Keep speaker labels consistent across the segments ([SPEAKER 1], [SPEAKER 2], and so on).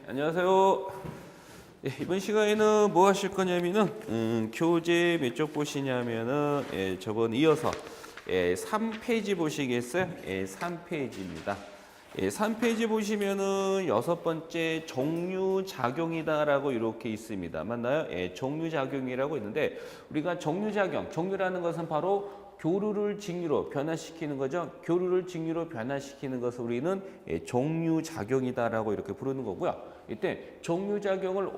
[SPEAKER 1] 안녕하세요. 이번 시간에는 뭐 하실 거냐면은 교재 몇 쪽 보시냐면은 저번 이어서 3페이지 보시겠어요? 3페이지입니다. 3페이지 보시면은 여섯 번째 종류작용이다라고 이렇게 있습니다. 맞나요? 종류작용이라고 있는데 우리가 종류작용, 종류라는 것은 바로 교류를 직류로 변화시키는 거죠. 교류를 직류로 변화시키는 것을 우리는 종류작용이다라고 이렇게 부르는 거고요. 이때 종류작용을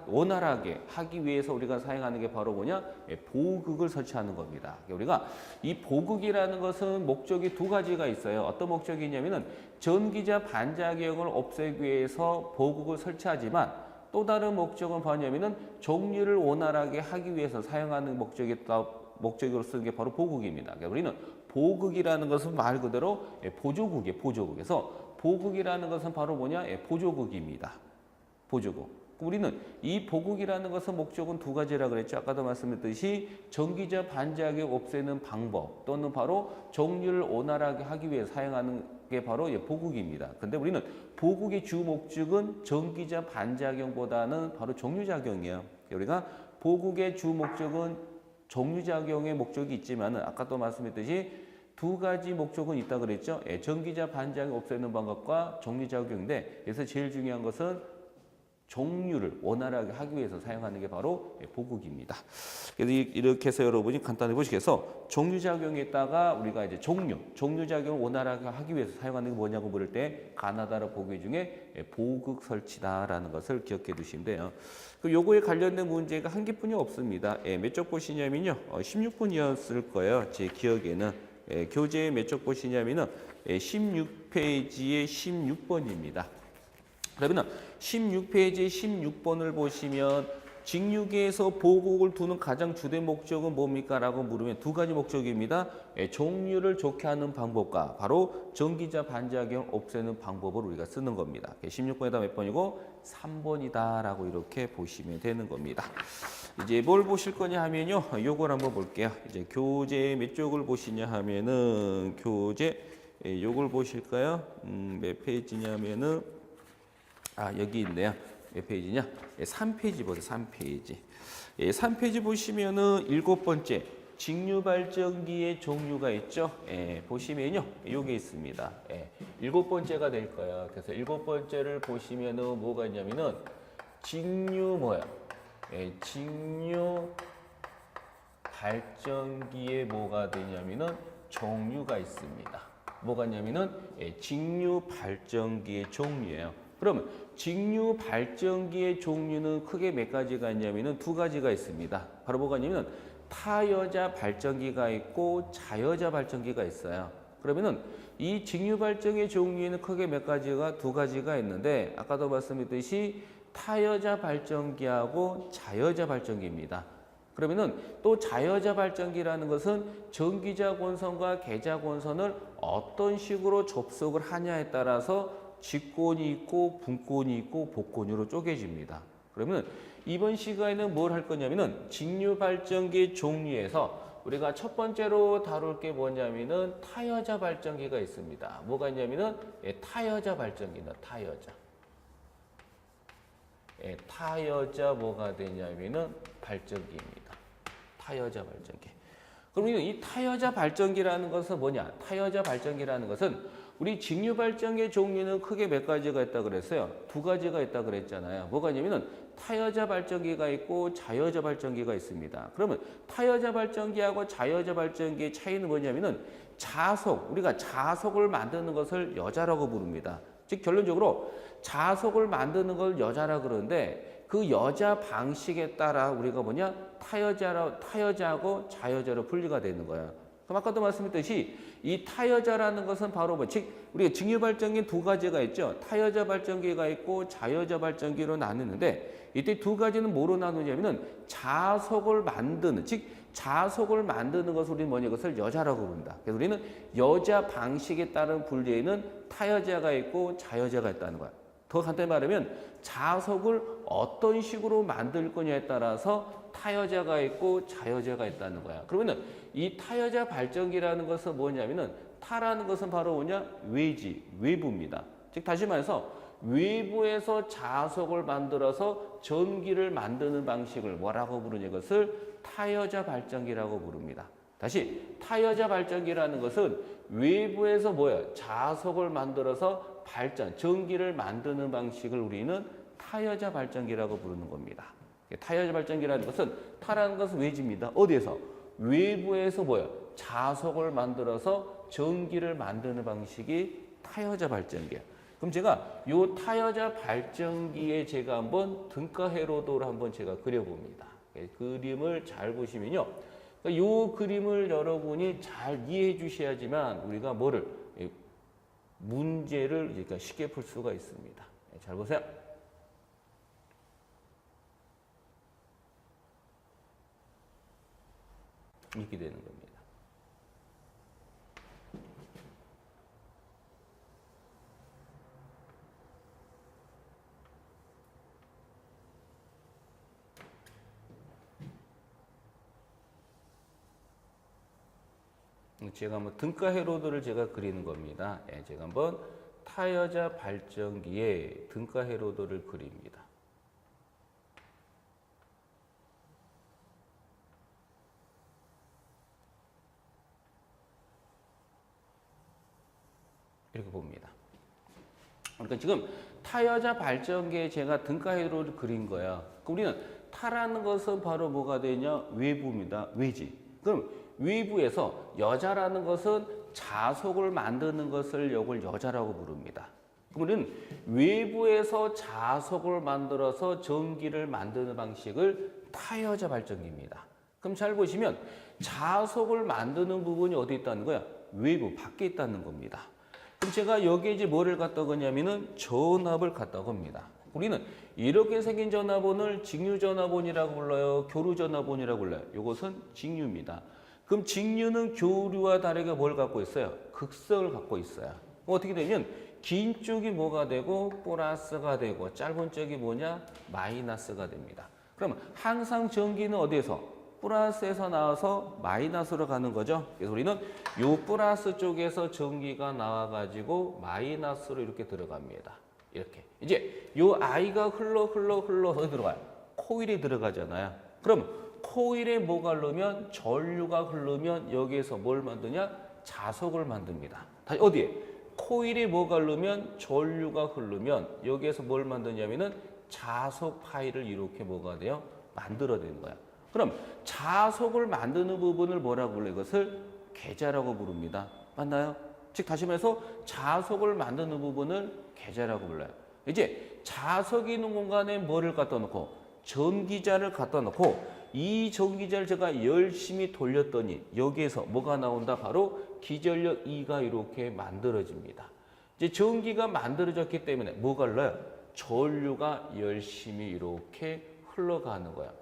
[SPEAKER 1] 원활하게 하기 위해서 우리가 사용하는 게 바로 뭐냐? 보극을 설치하는 겁니다. 우리가 이 보극이라는 것은 목적이 두 가지가 있어요. 어떤 목적이 있냐면은 전기자 반작용을 없애기 위해서 보극을 설치하지만 또 다른 목적은 뭐냐면은 종류를 원활하게 하기 위해서 사용하는 목적으로 쓰는 게 바로 보극입니다. 그러니까 우리는 보극이라는 것은 말 그대로 보조극이에요. 보조극에서 보극이라는 것은 바로 뭐냐? 보조극입니다. 보조극. 우리는 이 보극이라는 것은 목적은 두 가지라 그랬죠. 아까도 말씀드렸듯이 전기자 반작용 없애는 방법 또는 바로 종류를 원활하게 하기 위해 사용하는 게 바로 보극입니다. 근데 우리는 보극의 주 목적은 전기자 반작용보다는 바로 종류작용이에요. 우리가 보극의 주 목적은 종류작용의 목적이 있지만은 아까 또 말씀드렸듯이 두 가지 목적은 있다 그랬죠. 전기자 반작용 없애는 방법과 종류작용인데 그래서 제일 중요한 것은 종류를 원활하게 하기 위해서 사용하는 게 바로 보극입니다. 그래서 이렇게 해서 여러분이 간단히 보시겠어. 종류작용에다가 우리가 이제 종류작용을 원활하게 하기 위해서 사용하는 게 뭐냐고 물을 때 가나다라 보기 중에 보극 설치다라는 것을 기억해 두시면 돼요. 요거에 관련된 문제가 한 개뿐이 없습니다. 몇 쪽 보시냐면요. 16분이었을 거예요. 제 기억에는. 교재에 몇 쪽 보시냐면은 16페이지에 16번입니다. 그러면 16페이지 16번을 보시면 직류계에서 보극을 두는 가장 주된 목적은 뭡니까? 라고 물으면 두 가지 목적입니다. 종류를 좋게 하는 방법과 바로 전기자 반작용 없애는 방법을 우리가 쓰는 겁니다. 16번에다 몇 번이고? 3번이다 라고 이렇게 보시면 되는 겁니다. 이제 뭘 보실 거냐 하면요. 요걸 한번 볼게요. 이제 교재 몇 쪽을 보시냐 하면은 교재 요걸 보실까요? 몇 페이지냐면은 여기 있네요. 몇 페이지냐? 3페이지 보세요. 3페이지. 3페이지 보시면은 7번째 직류발전기의 종류가 있죠. 보시면요. 요게 있습니다. 7번째가 될 거예요. 그래서 7번째를 보시면은 뭐가 있냐면은 직류 직류 발전기에 뭐가 되냐면은 종류가 있습니다. 뭐가 있냐면은 직류 발전기의 종류예요. 그러면 직류 발전기의 종류는 크게 몇 가지가 있냐면은 두 가지가 있습니다. 바로 뭐가 있냐면 타여자 발전기가 있고 자여자 발전기가 있어요. 그러면은 이 직류 발전기의 종류에는 크게 두 가지가 있는데 아까도 말씀드렸듯이 타여자 발전기하고 자여자 발전기입니다. 그러면은 또 자여자 발전기라는 것은 전기자 권선과 계자 권선을 어떤 식으로 접속을 하냐에 따라서 직권이 있고 분권이 있고 복권으로 쪼개집니다. 그러면 이번 시간에는 뭘 할 거냐면은 직류 발전기 종류에서 우리가 첫 번째로 다룰 게 뭐냐면은 타여자 발전기가 있습니다. 뭐가 있냐면은 타여자 발전기다. 타여자 뭐가 되냐면은 발전기입니다. 타여자 발전기. 그러면 이 타여자 발전기라는 것은 뭐냐? 타여자 발전기라는 것은 우리 직류 발전기의 종류는 크게 몇 가지가 있다 그랬어요? 두 가지가 있다 그랬잖아요. 뭐가 있냐면은 타여자 발전기가 있고 자여자 발전기가 있습니다. 그러면 타여자 발전기하고 자여자 발전기의 차이는 뭐냐면은 우리가 자석을 만드는 것을 여자라고 부릅니다. 즉 결론적으로 자석을 만드는 걸 여자라 그러는데 그 여자 방식에 따라 우리가 뭐냐? 타여자하고 자여자로 분리가 되는 거예요. 그럼 아까도 말씀드렸듯이 이 타여자라는 것은 바로 우리가 직류 발전기 두 가지가 있죠. 타여자 발전기가 있고 자여자 발전기로 나누는데 이때 두 가지는 뭐로 나누냐면은 자석을 만드는 것을 우리는 뭐냐? 그것을 여자라고 부른다. 그래서 우리는 여자 방식에 따른 분류에는 타여자가 있고 자여자가 있다는 거야. 더 간단히 말하면 자석을 어떤 식으로 만들 거냐에 따라서 타여자가 있고 자여자가 있다는 거야. 그러면은 이 타여자 발전기라는 것은 뭐냐면은 타라는 것은 바로 뭐냐? 외부입니다. 즉 다시 말해서 외부에서 자석을 만들어서 전기를 만드는 방식을 뭐라고 부르냐? 이것을 타여자 발전기라고 부릅니다. 다시 타여자 발전기라는 것은 외부에서 뭐야? 자석을 만들어서 전기를 만드는 방식을 우리는 타여자 발전기라고 부르는 겁니다. 타여자 발전기라는 것은 타라는 것은 외지입니다. 어디에서? 외부에서 뭐야? 자석을 만들어서 전기를 만드는 방식이 타여자 발전기야. 그럼 제가 요 타여자 발전기에 제가 한번 등가 회로도를 한번 제가 그려봅니다. 그림을 잘 보시면요. 요 그림을 여러분이 잘 이해해 주셔야지만 우리가 문제를 그러니까 쉽게 풀 수가 있습니다. 잘 보세요. 이렇게 되는 겁니다. 제가 한번 등가 회로도를 제가 그리는 겁니다. 제가 한번 타여자 발전기에 등가 회로도를 그립니다. 이렇게 봅니다. 그러니까 지금 타여자 발전기에 제가 등가 회로를 그린 거야. 우리는 타라는 것은 바로 뭐가 되냐? 외부입니다. 외지. 그럼 외부에서 여자라는 것은 자석을 만드는 것을 이걸 여자라고 부릅니다. 그러면 외부에서 자석을 만들어서 전기를 만드는 방식을 타여자 발전기입니다. 그럼 잘 보시면 자석을 만드는 부분이 어디 있다는 거야? 외부, 밖에 있다는 겁니다. 그럼 제가 여기에 이제 뭐를 갖다 거냐면은 전압을 갖다 겁니다. 우리는 이렇게 생긴 전압원을 직류전압원이라고 불러요? 교류전압원이라고 불러요? 이것은 직류입니다. 그럼 직류는 교류와 다르게 뭘 갖고 있어요? 극성을 갖고 있어요. 어떻게 되면 긴 쪽이 뭐가 되고 플러스가 되고 짧은 쪽이 뭐냐? 마이너스가 됩니다. 그러면 항상 전기는 어디에서? 플러스에서 나와서 마이너스로 가는 거죠. 그래서 우리는 요 플러스 쪽에서 전기가 나와가지고 마이너스로 이렇게 들어갑니다. 이렇게. 이제 요 I가 흘러서 들어가요. 코일이 들어가잖아요. 그럼 코일에 뭐가 흐르면 전류가 흐르면 여기에서 뭘 만드냐? 자석을 만듭니다. 다시 어디에? 코일에 뭐가 흐르면 전류가 흐르면 여기에서 뭘 만드냐면은 자석 파일을 이렇게 뭐가 돼요? 만들어내는 거야. 그럼 자석을 만드는 부분을 뭐라고 불러요? 이것을 계자라고 부릅니다. 맞나요? 즉 다시 말해서 자석을 만드는 부분을 계자라고 불러요. 이제 자석이 있는 공간에 뭐를 갖다 놓고 전기자를 갖다 놓고 이 전기자를 제가 열심히 돌렸더니 여기에서 뭐가 나온다? 바로 기전력 E가 이렇게 만들어집니다. 이제 전기가 만들어졌기 때문에 뭐가 흘러요? 전류가 열심히 이렇게 흘러가는 거야.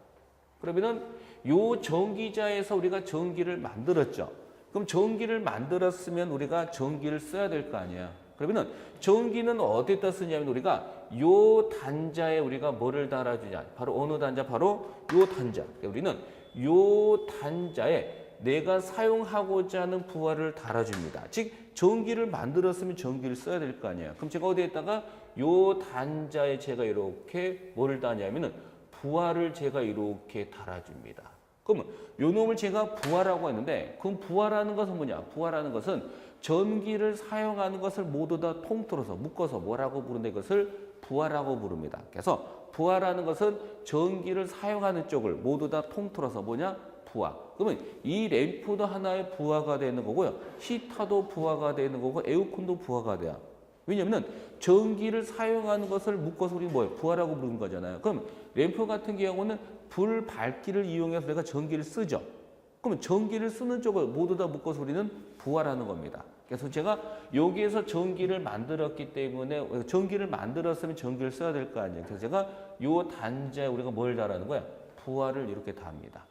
[SPEAKER 1] 그러면은 요 전기자에서 우리가 전기를 만들었죠. 그럼 전기를 만들었으면 우리가 전기를 써야 될 거 아니야. 그러면은 전기는 어디다 쓰냐면 우리가 요 단자에 우리가 뭐를 달아주냐. 바로 어느 단자? 바로 요 단자. 우리는 요 단자에 내가 사용하고자 하는 부하를 달아줍니다. 즉 전기를 만들었으면 전기를 써야 될 거 아니야. 그럼 제가 어디에다가 요 단자에 제가 이렇게 뭐를 다냐면은 부하를 제가 이렇게 달아줍니다. 그러면 요 놈을 제가 부하라고 했는데 그럼 부하라는 것은 뭐냐? 부하라는 것은 전기를 사용하는 것을 모두 다 통틀어서 묶어서 뭐라고 부르는데 이것을 부하라고 부릅니다. 그래서 부하라는 것은 전기를 사용하는 쪽을 모두 다 통틀어서 뭐냐? 부하. 그러면 이 램프도 하나의 부하가 되는 거고요. 히터도 부하가 되는 거고 에어컨도 부하가 돼요. 왜냐하면 전기를 사용하는 것을 묶어서 우리 뭐예요? 부하라고 부르는 거잖아요. 그럼 램프 같은 경우는 불 밝기를 이용해서 내가 전기를 쓰죠. 그러면 전기를 쓰는 쪽을 모두 다 묶어서 우리는 부하라는 겁니다. 그래서 제가 여기에서 전기를 만들었기 때문에 전기를 만들었으면 전기를 써야 될 거 아니에요. 그래서 제가 요 단자에 우리가 뭘 달하는 거야? 부하를 이렇게 답니다.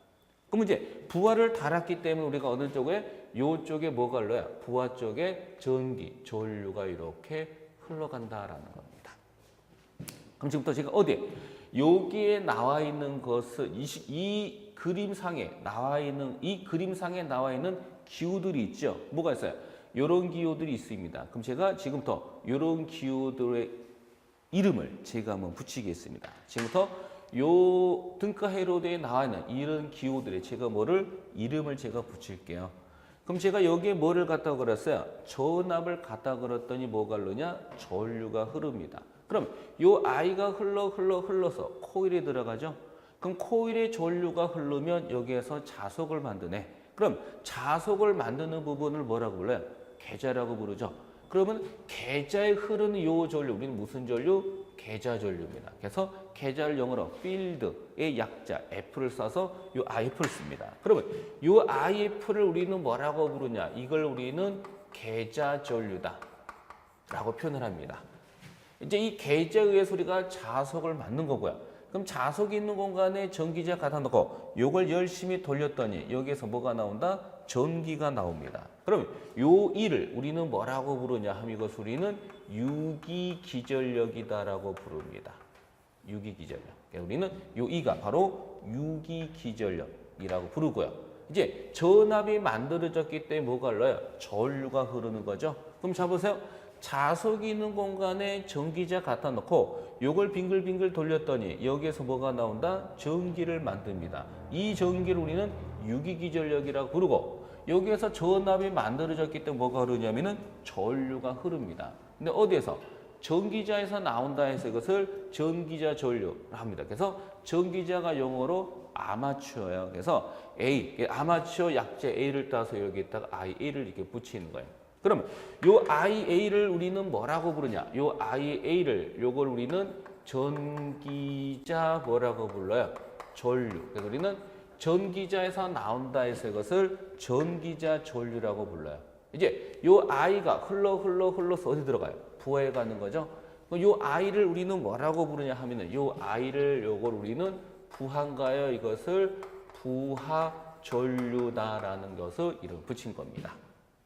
[SPEAKER 1] 그럼 이제 부하를 달았기 때문에 우리가 어느 쪽에 요쪽에 뭐가 흘러요? 부하 쪽에 전기, 전류가 이렇게 흘러간다라는 겁니다. 그럼 지금부터 제가 어디에? 여기에 나와 있는 것은 이 그림상에 나와 있는 기호들이 있죠. 뭐가 있어요? 이런 기호들이 있습니다. 그럼 제가 지금부터 이런 기호들의 이름을 제가 한번 붙이겠습니다. 지금부터 요 등가 회로도에 나와 있는 이런 기호들의 제가 이름을 제가 붙일게요. 그럼 제가 여기에 뭐를 갖다 걸었어요? 전압을 갖다 걸었더니 뭐가 흐르냐? 전류가 흐릅니다. 그럼 요 I가 흘러서 코일에 들어가죠? 그럼 코일에 전류가 흐르면 여기에서 자속을 만드네. 그럼 자속을 만드는 부분을 뭐라고 불러요? 계자라고 부르죠. 그러면 계자에 흐르는 요 전류, 우리는 무슨 전류? 계자 전류입니다. 그래서 계자를 영어로 필드의 약자 F를 써서 요 IF를 씁니다. 그러면 요 IF를 우리는 뭐라고 부르냐? 이걸 우리는 계자 전류다 라고 표현을 합니다. 이제 이 계자에 의해서 우리가 자속을 만든 거고요. 그럼 자속이 있는 공간에 전기자 갖다 놓고 요걸 열심히 돌렸더니 여기에서 뭐가 나온다? 전기가 나옵니다. 그럼 요 일을 우리는 뭐라고 부르냐 하면 이것 우리는 유기기전력이다라고 부릅니다. 유기기전력. 우리는 요 이가 바로 유기기전력이라고 부르고요. 이제 전압이 만들어졌기 때문에 뭐가 흘러요? 전류가 흐르는 거죠. 그럼 자 보세요. 자석이 있는 공간에 전기자 갖다 놓고 요걸 빙글빙글 돌렸더니 여기에서 뭐가 나온다? 전기를 만듭니다. 이 전기를 우리는 유기기전력이라고 부르고 여기에서 전압이 만들어졌기 때문에 뭐가 흐르냐면은 전류가 흐릅니다. 근데 어디에서? 전기자에서 나온다 해서 이것을 전기자 전류를 합니다. 그래서 전기자가 영어로 아마추어예요. 그래서 A, 아마추어 약자 A를 따서 여기에다가 IA를 이렇게 붙이는 거예요. 그럼 요 IA를 우리는 뭐라고 부르냐? 요 IA를 요걸 우리는 전기자 뭐라고 불러요? 전류. 그래서 우리는 전기자에서 나온다 해서 이것을 전기자 전류라고 불러요. 이제 요 I가 흘러서 어디 들어가요? 부하에 가는 거죠. 요 I를 우리는 뭐라고 부르냐 하면은 요 I를 요걸 우리는 부하인가요? 이것을 부하 전류다라는 것을 이름 붙인 겁니다.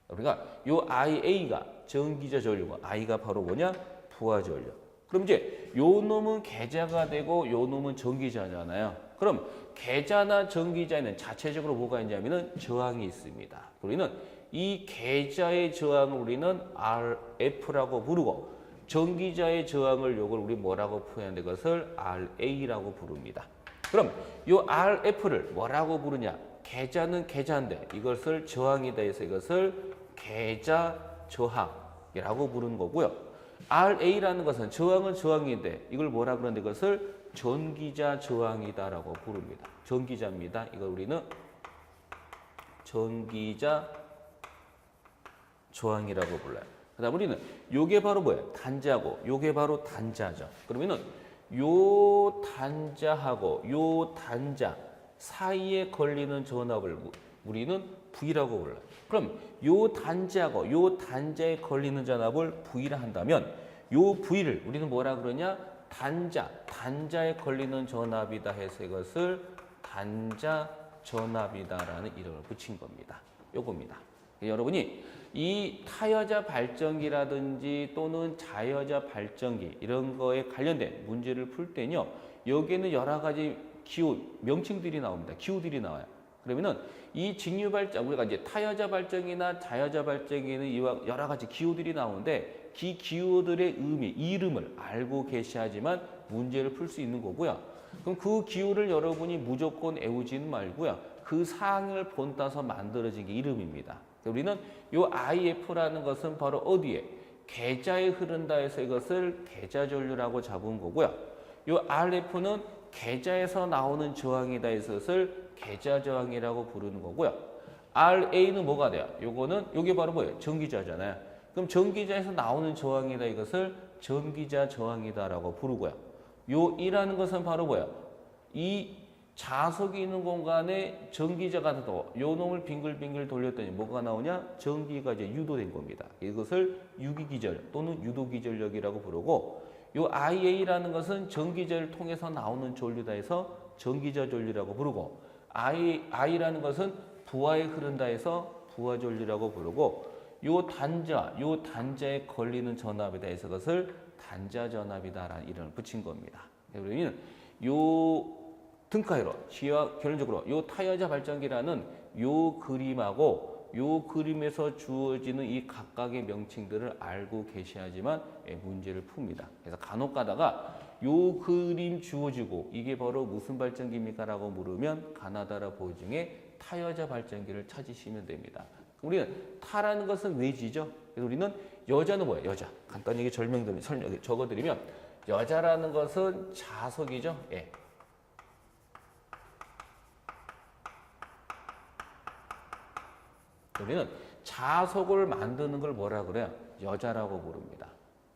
[SPEAKER 1] 그러니까 요 IA가 전기자 전류고 I가 바로 뭐냐? 부하 전류. 그럼 이제 요 놈은 계자가 되고 요 놈은 전기자잖아요. 그럼 계자나 전기자에는 자체적으로 뭐가 있냐면은 저항이 있습니다. 우리는 이 계자의 저항을 우리는 RF라고 부르고 전기자의 저항을 요걸 우리 뭐라고 표현하는 것을 RA라고 부릅니다. 그럼 요 RF를 뭐라고 부르냐? 계자는 계자인데 이것을 저항이다 해서 이것을 계자 저항이라고 부르는 거고요. RA라는 것은 저항은 저항인데 이걸 뭐라 그러는데 이것을 전기자 저항이다라고 부릅니다. 전기자입니다. 이걸 우리는 전기자 저항이라고 불러요. 그다음 우리는 요게 바로 뭐예요? 단자고 요게 바로 단자죠. 그러면은 요 단자하고 요 단자 사이에 걸리는 전압을 우리는 V라고 불러요. 그럼 요 단자하고 요 단자에 걸리는 전압을 V라 한다면 요 V를 우리는 뭐라 그러냐? 단자에 걸리는 전압이다 해서 이것을 단자 전압이다라는 이름을 붙인 겁니다. 요겁니다. 여러분이 이 타여자 발전기라든지 또는 자여자 발전기 이런 거에 관련된 문제를 풀 때는요. 여기에는 여러 가지 기호 명칭들이 나옵니다. 기호들이 나와요. 그러면은 이 직류 발전 우리가 이제 타여자 발전기나 자여자 발전기는 이와 여러 가지 기호들이 나오는데 이 기호들의 의미, 이름을 알고 계셔야지만 문제를 풀 수 있는 거고요. 그럼 그 기호를 여러분이 무조건 외우지는 말고요. 그 사항을 본따서 만들어진 게 이름입니다. 우리는 이 IF라는 것은 바로 어디에? 계자에 흐른다 해서 이것을 계자전류라고 잡은 거고요. 이 RF는 계자에서 나오는 저항이다 해서 이것을 계자저항이라고 부르는 거고요. RA는 뭐가 돼요? 요거는 요게 바로 뭐예요? 전기자잖아요. 그럼 전기자에서 나오는 저항이다 이것을 전기자 저항이다라고 부르고요. 요 E라는 것은 바로 뭐예요? 이 자석이 있는 공간에 전기자가 더 요 놈을 빙글빙글 돌렸더니 뭐가 나오냐? 전기가 이제 유도된 겁니다. 이것을 유기기전력 또는 유도기전력이라고 부르고 요 IA라는 것은 전기자를 통해서 나오는 전류다 해서 전기자 전류라고 부르고 I라는 것은 부하에 흐른다 해서 부하 전류라고 부르고 요 단자에 걸리는 전압이다 해서 그것을 단자 전압이다라는 이름을 붙인 겁니다. 우리는 요 등가회로 결론적으로 요 타여자 발전기라는 요 그림하고 요 그림에서 주어지는 이 각각의 명칭들을 알고 계셔야지만 문제를 풉니다. 그래서 간혹 가다가 요 그림 주어지고 이게 바로 무슨 발전기입니까? 라고 물으면 가나다라 보증의 타여자 발전기를 찾으시면 됩니다. 우리는 타라는 것은 외지죠. 그래서 우리는 여자는 뭐예요? 여자. 간단하게 적어드리면 여자라는 것은 자석이죠. 예. 우리는 자석을 만드는 걸 뭐라 그래요? 여자라고 부릅니다.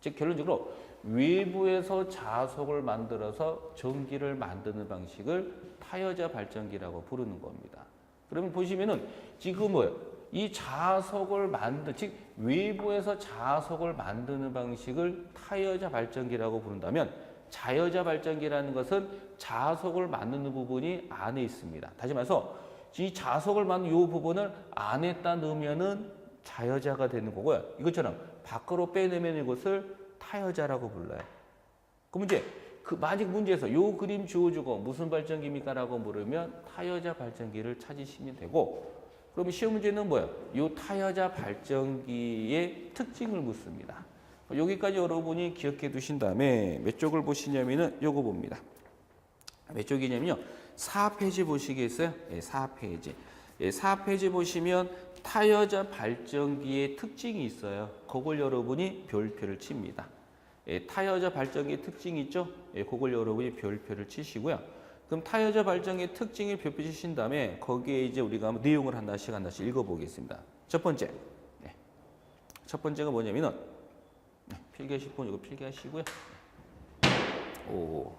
[SPEAKER 1] 즉 결론적으로 외부에서 자석을 만들어서 전기를 만드는 방식을 타여자 발전기라고 부르는 겁니다. 그러면 보시면은 지금 뭐예요? 이 자석을 즉 외부에서 자석을 만드는 방식을 타여자 발전기라고 부른다면 자여자 발전기라는 것은 자석을 만드는 부분이 안에 있습니다. 다시 말해서 이 자석을 만드는 이 부분을 안에다 넣으면은 자여자가 되는 거고요. 이것처럼 밖으로 빼내면 이것을 타여자라고 불러요. 그럼 이제 만약 문제에서 이 그림 주어주고 무슨 발전기입니까? 라고 물으면 타여자 발전기를 찾으시면 되고, 그러면 시험 문제는 뭐예요? 이 타여자 발전기의 특징을 묻습니다. 여기까지 여러분이 기억해 두신 다음에 몇 쪽을 보시냐면은 요거 봅니다. 몇 쪽이냐면요. 4페이지 보시겠어요? 예, 4페이지. 예, 4페이지 보시면 타여자 발전기의 특징이 있어요. 그걸 여러분이 별표를 칩니다. 예, 타여자 발전기의 특징이 있죠? 예, 그걸 여러분이 별표를 치시고요. 그럼 타여자 발전기의 특징을 별표 치신 다음에 거기에 이제 우리가 내용을 하나씩 읽어보겠습니다. 첫 번째. 네. 첫 번째가 뭐냐면은 필기하실 분 이거 필기하시고요. 오.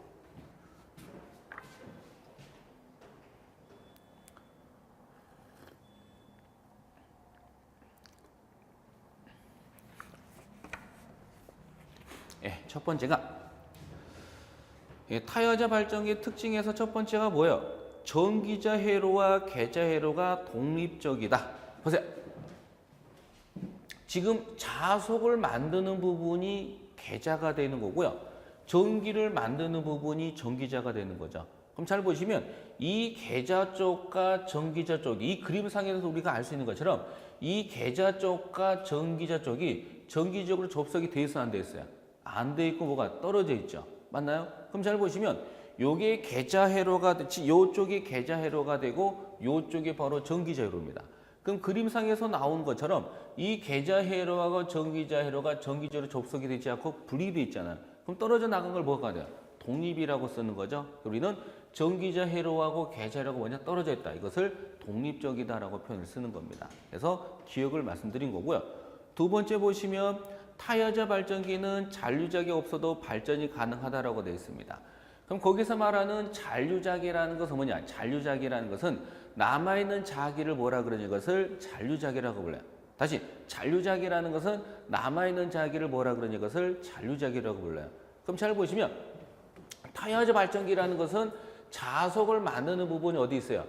[SPEAKER 1] 예, 첫 번째가 타여자 발전기의 특징에서 첫 번째가 뭐예요? 전기자 회로와 계자 회로가 독립적이다. 보세요. 지금 자석을 만드는 부분이 계자가 되는 거고요. 전기를 만드는 부분이 전기자가 되는 거죠. 그럼 잘 보시면 이 계자 쪽과 전기자 쪽, 이 그림상에서 우리가 알 수 있는 것처럼 이 계자 쪽과 전기자 쪽이 전기적으로 접속이 돼 있어 안 돼 있어요? 안 돼 있고 뭐가 떨어져 있죠. 맞나요? 그럼 잘 보시면 요게 계자 회로가 요쪽이 계자 회로가 되고 요쪽이 바로 전기자 회로입니다. 그럼 그림상에서 나온 것처럼 이 계자 회로하고 전기자 회로가 전기적으로 접속이 되지 않고 분리되어 있잖아요. 그럼 떨어져 나간 걸 뭐가 돼요? 독립이라고 쓰는 거죠. 우리는 전기자 회로하고 계자 회로가 뭐냐 떨어져 있다. 이것을 독립적이다라고 표현을 쓰는 겁니다. 그래서 기억을 말씀드린 거고요. 두 번째 보시면 타여자 발전기는 잔류작이 없어도 발전이 가능하다라고 되어 있습니다. 그럼 거기서 말하는 잔류작이라는 것은 뭐냐? 잔류작이라는 것은 남아있는 자기를 뭐라 그러냐? 이것을 잔류작이라고 불러요. 다시 잔류작이라는 것은 남아있는 자기를 뭐라 그러냐? 이것을 잔류작이라고 불러요. 그럼 잘 보시면 타여자 발전기라는 것은 자석을 만드는 부분이 어디 있어요?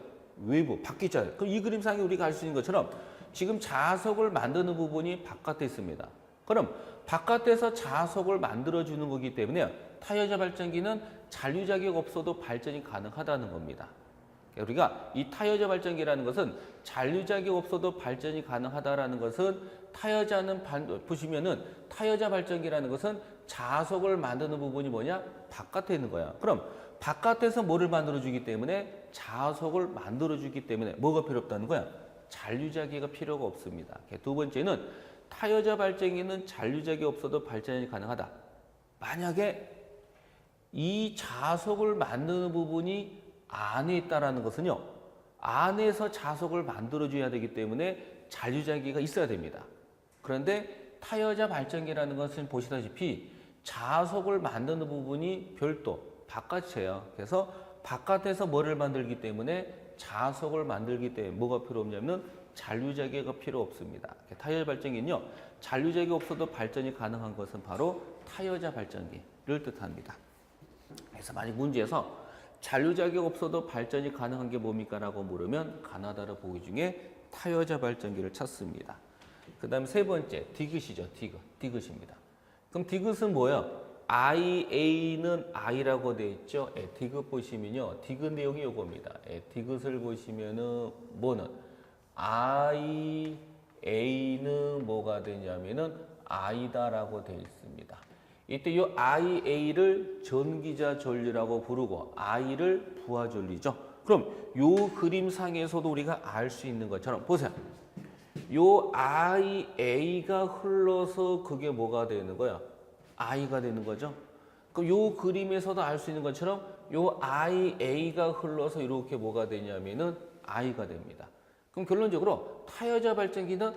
[SPEAKER 1] 외부, 밖에 있잖아요. 그럼 이 그림상에 우리가 알 수 있는 것처럼 지금 자석을 만드는 부분이 바깥에 있습니다. 그럼 바깥에서 자석을 만들어주는 거기 때문에 타여자 발전기는 잔류자기가 없어도 발전이 가능하다는 겁니다. 우리가 이 타여자 발전기라는 것은 잔류자기가 없어도 발전이 가능하다는 것은 보시면은 타여자 발전기라는 것은 자석을 만드는 부분이 뭐냐? 바깥에 있는 거야. 그럼 바깥에서 뭐를 만들어주기 때문에 자석을 만들어주기 때문에 뭐가 필요 없다는 거야? 잔류자기가 필요가 없습니다. 두 번째는 타여자 발전기는 잔류작이 없어도 발전이 가능하다. 만약에 이 자석을 만드는 부분이 안에 있다는 것은요. 안에서 자석을 만들어줘야 되기 때문에 잔류자기가 있어야 됩니다. 그런데 타여자 발전기라는 것은 보시다시피 자석을 만드는 부분이 별도 바깥이에요. 그래서 바깥에서 뭐를 만들기 때문에 자석을 만들기 때문에 뭐가 필요 없냐면 잔류자기가 필요 없습니다. 타여자 발전기는요. 잔류자기가 없어도 발전이 가능한 것은 바로 타여자 발전기를 뜻합니다. 그래서 만약 문제에서 잔류자기가 없어도 발전이 가능한 게 뭡니까? 라고 물으면 가나다라 보기 중에 타여자 발전기를 찾습니다. 그 다음 세 번째 디귿이죠. 디귿입니다. 그럼 디귿은 뭐예요? IA는 I라고 되어 있죠. 디귿 보시면요. 디귿 내용이 요겁니다. 디귿을 보시면은 뭐는 IA는 뭐가 되냐면은 I다라고 되어 있습니다. 이때 이 IA를 전기자 전류라고 부르고 I를 부하 전류죠. 그럼 요 그림상에서도 우리가 알 수 있는 것처럼 보세요. 요 IA가 흘러서 그게 뭐가 되는 거야? I가 되는 거죠. 그럼 요 그림에서도 알 수 있는 것처럼 요 IA가 흘러서 이렇게 뭐가 되냐면은 I가 됩니다. 그럼 결론적으로 타여자 발전기는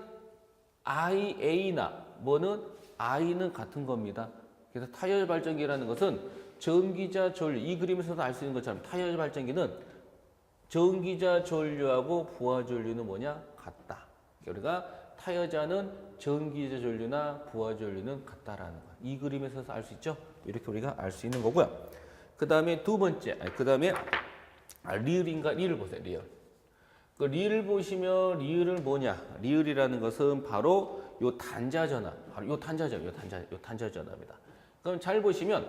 [SPEAKER 1] IA나 뭐는 I는 같은 겁니다. 그래서 타여자 발전기라는 것은 전기자 전류, 이 그림에서도 알 수 있는 것처럼 타여자 발전기는 전기자 전류하고 부하 전류는 뭐냐? 같다. 우리가 타여자는 전기자 전류나 부하 전류는 같다라는 거. 이 그림에서 알 수 있죠? 이렇게 우리가 알 수 있는 거고요. 그 다음에 두 번째, 그 다음에 리을인가? 리을 보세요. 리을. 그 리을을 보시면 리을은 뭐냐? 리을이라는 것은 바로 요 단자전압, 바로 요 단자전압입니다. 그럼 잘 보시면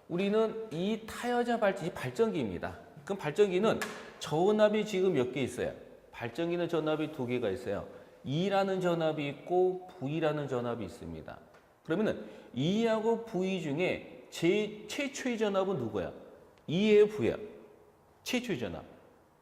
[SPEAKER 1] 우리는 이 타여자 발전기입니다. 그럼 발전기는 전압이 지금 몇 개 있어요? 발전기는 전압이 두 개가 있어요. E라는 전압이 있고 V라는 전압이 있습니다. 그러면은 E하고 V 중에 최초의 전압은 누구야? E예요, V야? 최초의 전압.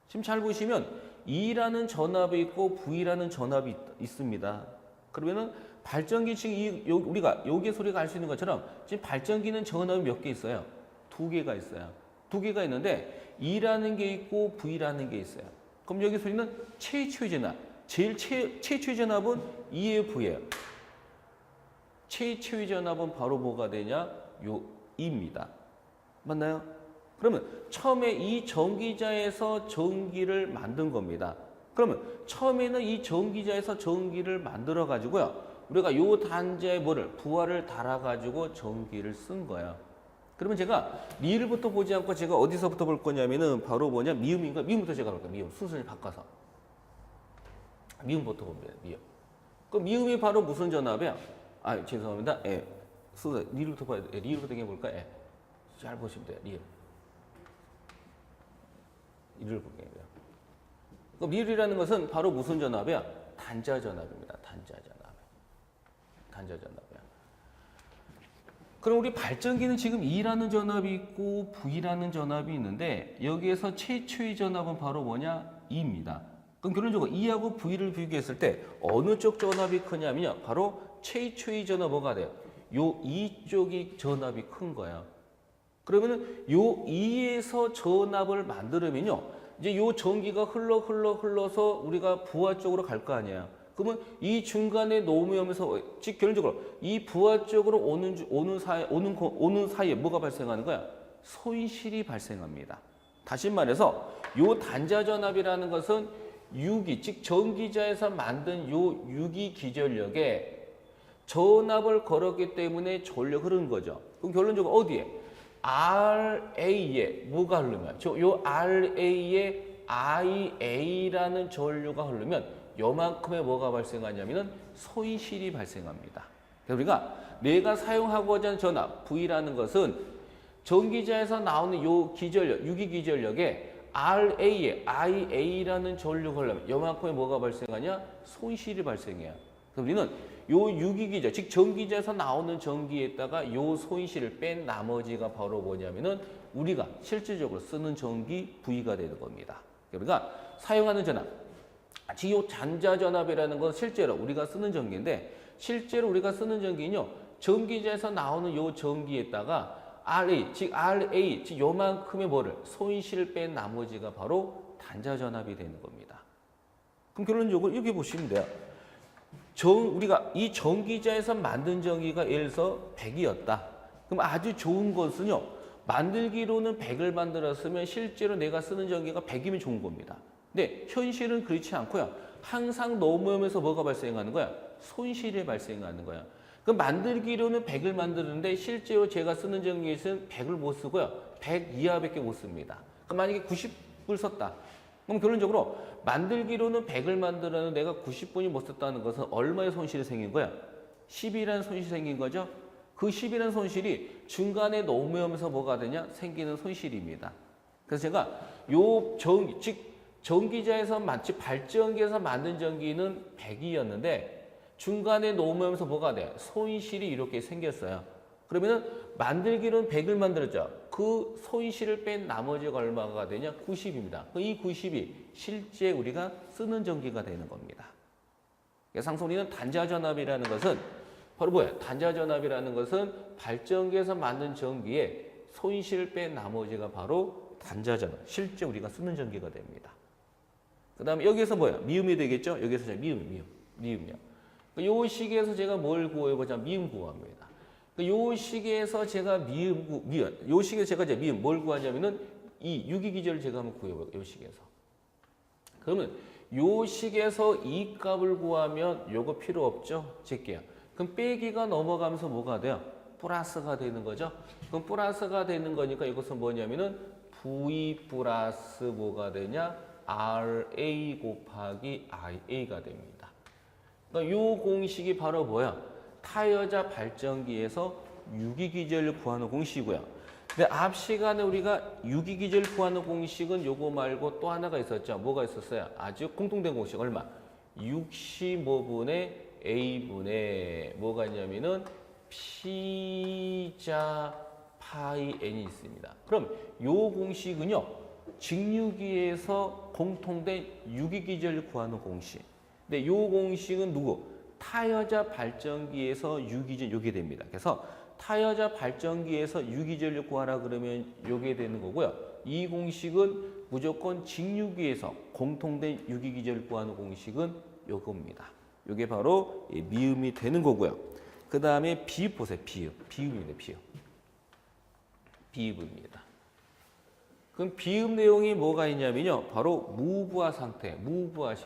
[SPEAKER 1] 지금 잘 보시면 E라는 전압이 있고 V라는 전압이 있습니다. 그러면은 발전기 지금 우리가 여기에서 우리가 알 수 있는 것처럼 지금 발전기는 전압이 몇 개 있어요? 두 개가 있어요. 두 개가 있는데 E라는 게 있고 V라는 게 있어요. 그럼 여기서 우리는 최초의 전압. 최초의 전압은 EF예요. 최초의 전압은 바로 뭐가 되냐? 요 E입니다. 맞나요? 그러면 처음에 이 전기자에서 전기를 만든 겁니다. 그러면 처음에는 이 전기자에서 전기를 만들어 가지고요. 우리가 요 단자에 뭐를 부하를 달아 가지고 전기를 쓴 거예요. 그러면 제가 리을부터 보지 않고 제가 어디서부터 볼 거냐면은 바로 뭐냐? 미음인가? 미음부터 제가 볼 거예요. 미음. 순서를 바꿔서. 미음부터 봅니다. 미음. 그 미음이 바로 무슨 전압이야? 아, 죄송합니다. 예. 순서 리을부터 봐야 돼. 리을부터 그냥 볼까? 예. 잘 보시면 돼요. 리을. 리을 볼게요. 그 리을이라는 것은 바로 무슨 전압이야? 단자 전압입니다. 단자 전압이야. 그럼 우리 발전기는 지금 E라는 전압이 있고 V라는 전압이 있는데 여기에서 최초의 전압은 바로 뭐냐? E입니다. 그럼 결론적으로 E하고 V를 비교했을 때 어느 쪽 전압이 크냐면요. 바로 최초의 전압 뭐가 돼요? 요 E 쪽이 전압이 큰 거예요. 그러면은 요 E에서 전압을 만들면요. 이제 요 전기가 흘러서 우리가 부하 쪽으로 갈 거 아니에요. 그러면 이 중간에 놓으면서 즉 결론적으로 이 부하 쪽으로 오는 사이에 뭐가 발생하는 거야? 손실이 발생합니다. 다시 말해서 요 단자 전압이라는 것은 유기 즉 전기자에서 만든 요 유기 기전력에 전압을 걸었기 때문에 전력 흐르는 거죠. 그럼 결론적으로 어디에? RA에 뭐가 흐르면 요 RA에 IA라는 전류가 흐르면 요만큼의 뭐가 발생하냐면은 손실이 발생합니다. 그래서 우리가 내가 사용하고자 하는 전압 V라는 것은 전기자에서 나오는 요 기전력, 유기 기전력에 RA에 IA라는 전류가 흐르면 요만큼의 뭐가 발생하냐? 손실이 발생해요. 그래서 우리는 요 유기기전, 즉 전기자에서 나오는 전기에다가 요 손실을 뺀 나머지가 바로 뭐냐면은 우리가 실질적으로 쓰는 전기 V가 되는 겁니다. 우리가 사용하는 전압, 즉 요 단자전압이라는 건 실제로 우리가 쓰는 전기인데 실제로 우리가 쓰는 전기는요 전기자에서 나오는 요 전기에다가 RA, 즉 요만큼의 뭐를 손실을 뺀 나머지가 바로 단자전압이 되는 겁니다. 그럼 결론적으로 이렇게 보시면 돼요. 우리가 이 전기자에서 만든 전기가 예를 들어서 100이었다. 그럼 아주 좋은 것은요. 만들기로는 100을 만들었으면 실제로 내가 쓰는 전기가 100이면 좋은 겁니다. 근데 현실은 그렇지 않고요. 항상 넘으면서 뭐가 발생하는 거야? 손실이 발생하는 거야. 그럼 만들기로는 100을 만드는데 실제로 제가 쓰는 전기에서는 100을 못 쓰고요. 100 이하밖에 못 씁니다. 그럼 만약에 90을 썼다. 그럼 결론적으로 만들기로는 100을 만들었는데 내가 90분이 못 썼다는 것은 얼마의 손실이 생긴 거야? 10이라는 손실이 생긴 거죠? 그 10이라는 손실이 중간에 넘어오면서 뭐가 되냐? 생기는 손실입니다. 그래서 제가 요 전기, 즉 전기자에서 마치 발전기에서 만든 전기는 100이었는데 중간에 놓으면서 뭐가 돼? 손실이 이렇게 생겼어요. 그러면은 만들기로는 100을 만들었죠. 그 손실을 뺀 나머지가 얼마가 되냐? 90입니다. 이 90이 실제 우리가 쓰는 전기가 되는 겁니다. 상소리는 단자전압이라는 것은 바로 뭐야? 단자전압이라는 것은 발전기에서 만든 전기에 손실을 뺀 나머지가 바로 단자전압. 실제 우리가 쓰는 전기가 됩니다. 그 다음에 여기에서 뭐야? 미음이 되겠죠? 여기에서 미음이요. 요 식에서 제가 뭘 구해보자? 미음 구합니다. 요 식에서 제가 요 식에서 제가 이제 미음 뭘 구하냐면은 이 유기기절을 제가 한번 구해볼게요. 요 식에서. 그러면 요 식에서 이 값을 구하면 요거 필요 없죠? 제게요. 그럼 빼기가 넘어가면서 뭐가 돼요? 플러스가 되는 거죠? 그럼 플러스가 되는 거니까 이것은 뭐냐면은 V 플러스 뭐가 되냐? RA 곱하기 IA가 됩니다. 그러니까 요 공식이 바로 뭐야? 타여자 발전기에서 유기기절을 구하는 공식이고요. 근데 앞 시간에 우리가 유기기절 구하는 공식은 요거 말고 또 하나가 있었죠. 뭐가 있었어요? 아주 공통된 공식 얼마? 65분의 A분의 뭐가 있냐면은 P자 파이 N이 있습니다. 그럼 요 공식은요. 직유기에서 공통된 유기기절을 구하는 공식. 근데 요 공식은 누구? 타여자 발전기에서 유기절 요게 됩니다. 그래서 타여자 발전기에서 유기절을 구하라 그러면 요게 되는 거고요. 이 공식은 무조건 직유기에서 공통된 유기기절을 구하는 공식은 요겁니다. 요게 바로 미음이 되는 거고요. 그 다음에 비읍 보세요. 비읍입니다. 비읍입니다. 그럼 비읍 내용이 뭐가 있냐면요. 바로 무부하 상태, 무부하.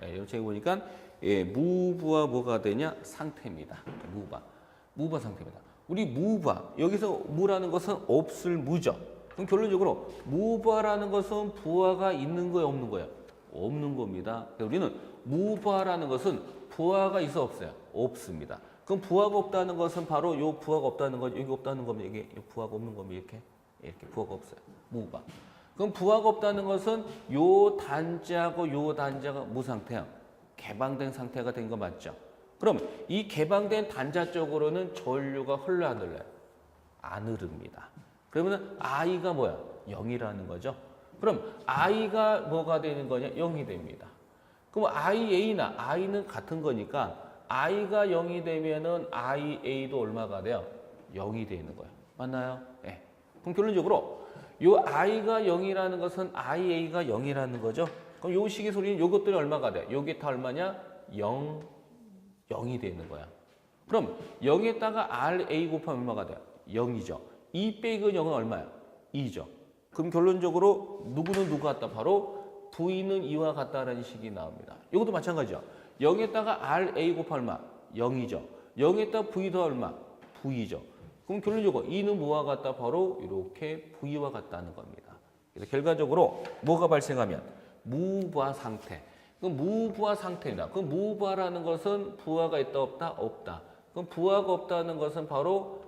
[SPEAKER 1] 여기 보니까 무부하 뭐가 되냐? 상태입니다. 무부하 상태입니다. 우리 무부하 여기서 무라는 것은 없을 무죠. 그럼 결론적으로 무부하라는 것은 부하가 있는 거예요, 없는 거예요? 없는 겁니다. 우리는 무부하라는 것은 부하가 있어 없어요? 없습니다. 그럼 부하가 없다는 것은 바로 요 부하가 없다는 거, 여기 없다는 거면 이게 부하가 없는 거면 이렇게 부하가 없어요. 무부하. 그럼 부하가 없다는 것은 요 단자하고 요 단자가 무 상태야? 개방된 상태가 된 거 맞죠? 그럼 이 개방된 단자 쪽으로는 전류가 흘러 안 흘러요? 안 흐릅니다. 그러면 I가 뭐야? 0이라는 거죠. 그럼 I가 뭐가 되는 거냐? 0이 됩니다. 그럼 IA나 I는 같은 거니까 I가 0이 되면은 IA도 얼마가 돼요? 0이 되는 거예요. 맞나요? 네. 그럼 결론적으로 요 I가 0이라는 것은 IA가 0이라는 거죠. 그럼 요 식의 소리는 요것들이 얼마가 돼? 요게 다 얼마냐? 0이 되는 거야. 그럼 0에다가 RA 곱하면 얼마가 돼요? 0이죠. 2 빼기 0은 얼마야? 2죠. 그럼 결론적으로 누구는 누구 같다? 바로 V는 이와 같다라는 식이 나옵니다. 이것도 마찬가지죠. 0에다가 RA 곱하면 얼마? 0이죠. 0에다가 V 더 얼마? V죠. 그럼 결론적으로 2는 뭐와 같다? 바로 이렇게 V와 같다는 겁니다. 그래서 결과적으로 뭐가 발생하면 무부하 상태. 그럼 무부하 상태입니다. 그럼 무부하라는 것은 부하가 있다 없다? 없다. 그럼 부하가 없다는 것은 바로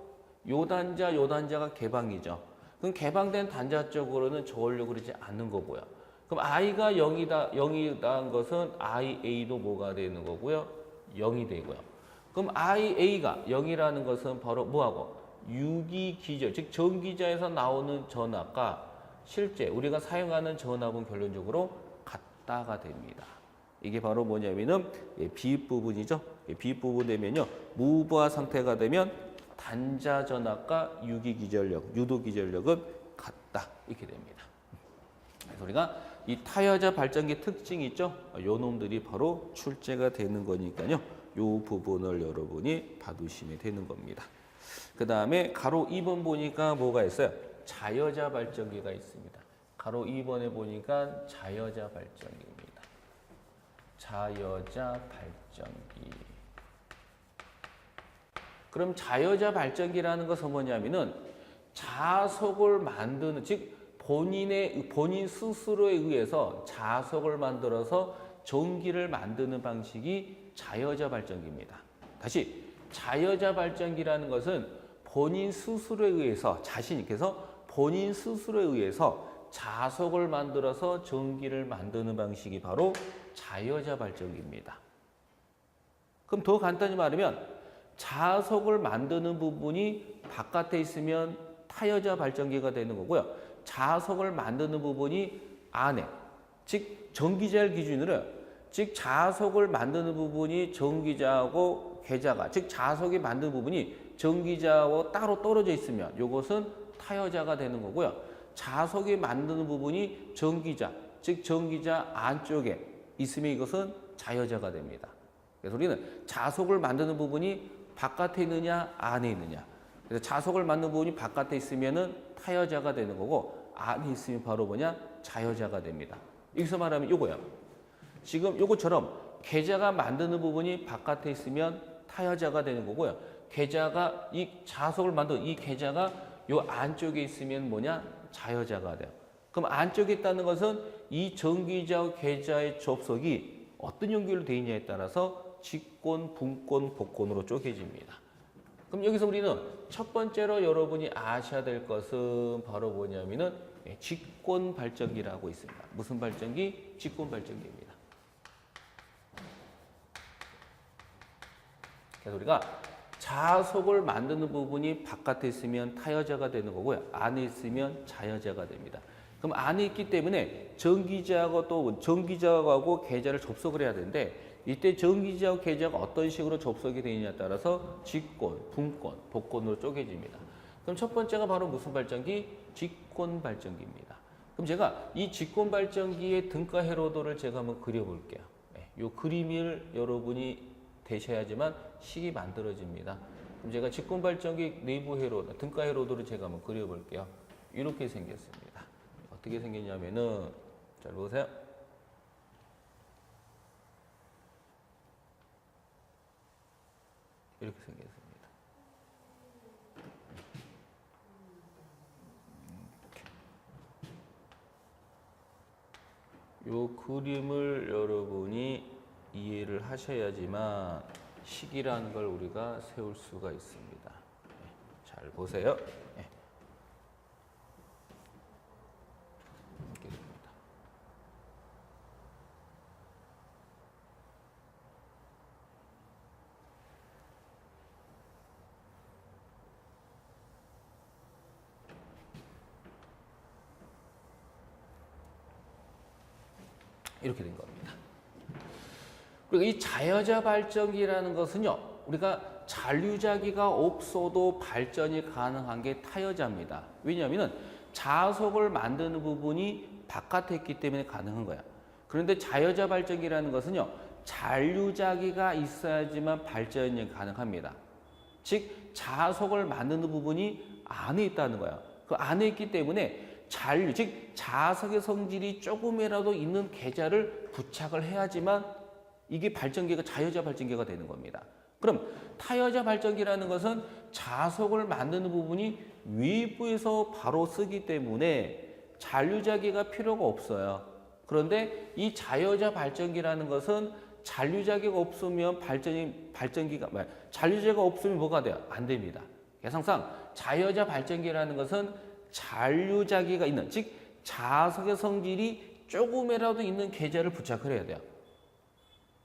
[SPEAKER 1] 요 단자가 개방이죠. 그럼 개방된 단자 쪽으로는 저으려고 그러지 않는 거고요. 그럼 I가 0이다는 것은 IA도 뭐가 되는 거고요? 0이 되고요. 그럼 IA가 0이라는 것은 바로 뭐하고? 유기기절, 즉 전기자에서 나오는 전압과 실제 우리가 사용하는 전압은 결론적으로 같다가 됩니다. 이게 바로 뭐냐면은 비읍 부분이죠. 비읍 부분 되면요. 무부하 상태가 되면 단자 전압과 유도 기절력은 같다. 이렇게 됩니다. 그래서 우리가 이 타여자 발전기 특징이 있죠. 요 놈들이 바로 출제가 되는 거니까요. 요 부분을 여러분이 봐두시면 되는 겁니다. 그 다음에 가로 2번 보니까 뭐가 있어요? 자여자 발전기가 있습니다. 가로 2번에 보니까 자여자 발전기입니다. 자여자 발전기. 그럼 자여자 발전기라는 것은 뭐냐면은 자석을 만드는, 즉 본인 스스로에 의해서 자석을 만들어서 전기를 만드는 방식이 자여자 발전기입니다. 다시 자여자 발전기라는 것은 본인 스스로에 의해서 자신이 그래서 본인 스스로에 의해서 자석을 만들어서 전기를 만드는 방식이 바로 자여자 발전기입니다. 그럼 더 간단히 말하면 자석을 만드는 부분이 바깥에 있으면 타여자 발전기가 되는 거고요. 자석을 만드는 부분이 안에, 즉 전기자를 기준으로 즉 자석을 만드는 부분이 전기자하고 계자가, 즉 자석이 만드는 부분이 전기자와 따로 떨어져 있으면 이것은 타여자가 되는 거고요. 자석이 만드는 부분이 전기자, 즉 전기자 안쪽에 있으면 이것은 자여자가 됩니다. 그래서 우리는 자석을 만드는 부분이 바깥에 있느냐 안에 있느냐. 그래서 자석을 만드는 부분이 바깥에 있으면은 타여자가 되는 거고 안에 있으면 바로 뭐냐? 자여자가 됩니다. 여기서 말하면 요거야. 지금 요것처럼 계자가 만드는 부분이 바깥에 있으면 타여자가 되는 거고요. 계자가 이 자석을 만든 이 계자가 요 안쪽에 있으면 뭐냐? 자여자가 돼요. 그럼 안쪽에 있다는 것은 이 전기자와 계자의 접속이 어떤 연결로 되어 있냐에 따라서 직권, 분권, 복권으로 쪼개집니다. 그럼 여기서 우리는 첫 번째로 여러분이 아셔야 될 것은 바로 뭐냐면은 직권 발전기라고 있습니다. 무슨 발전기? 직권 발전기입니다. 그래서 우리가 자석을 만드는 부분이 바깥에 있으면 타여자가 되는 거고요. 안에 있으면 자여자가 됩니다. 그럼 안에 있기 때문에 전기자하고 또 전기자하고 계자를 접속을 해야 되는데 이때 전기자하고 계자가 어떤 식으로 접속이 되느냐에 따라서 직권, 분권, 복권으로 쪼개집니다. 그럼 첫 번째가 바로 무슨 발전기? 직권 발전기입니다. 그럼 제가 이 직권 발전기의 등가 회로도를 제가 한번 그려볼게요. 이 그림을 여러분이 되셔야지만 식이 만들어집니다. 그럼 제가 직권 발전기 내부 회로도, 등가 회로도를 제가 한번 그려볼게요. 이렇게 생겼습니다. 어떻게 생겼냐면은 잘 보세요. 이렇게 생겼습니다. 이 그림을 여러분이 이해를 하셔야지만 식이라는 걸 우리가 세울 수가 있습니다. 잘 보세요. 이렇게 됩니다. 이렇게 된 겁니다. 그리고 이 자여자 발전기라는 것은요, 우리가 잔류자기가 없어도 발전이 가능한 게 타여자입니다. 왜냐하면 자석을 만드는 부분이 바깥에 있기 때문에 가능한 거야. 그런데 자여자 발전기라는 것은요, 잔류자기가 있어야지만 발전이 가능합니다. 즉, 자석을 만드는 부분이 안에 있다는 거야. 그 안에 있기 때문에 잔류, 즉 자석의 성질이 조금이라도 있는 계자를 부착을 해야지만 이게 발전기가 자여자 발전기가 되는 겁니다. 그럼 타여자 발전기라는 것은 자석을 만드는 부분이 외부에서 바로 쓰기 때문에 잔류자기가 필요가 없어요. 그런데 이 자여자 발전기라는 것은 잔류자기가 없으면 잔류자기가 없으면 뭐가 돼요? 안 됩니다. 항상 자여자 발전기라는 것은 잔류자기가 있는, 즉 자석의 성질이 조금이라도 있는 계자를 부착을 해야 돼요.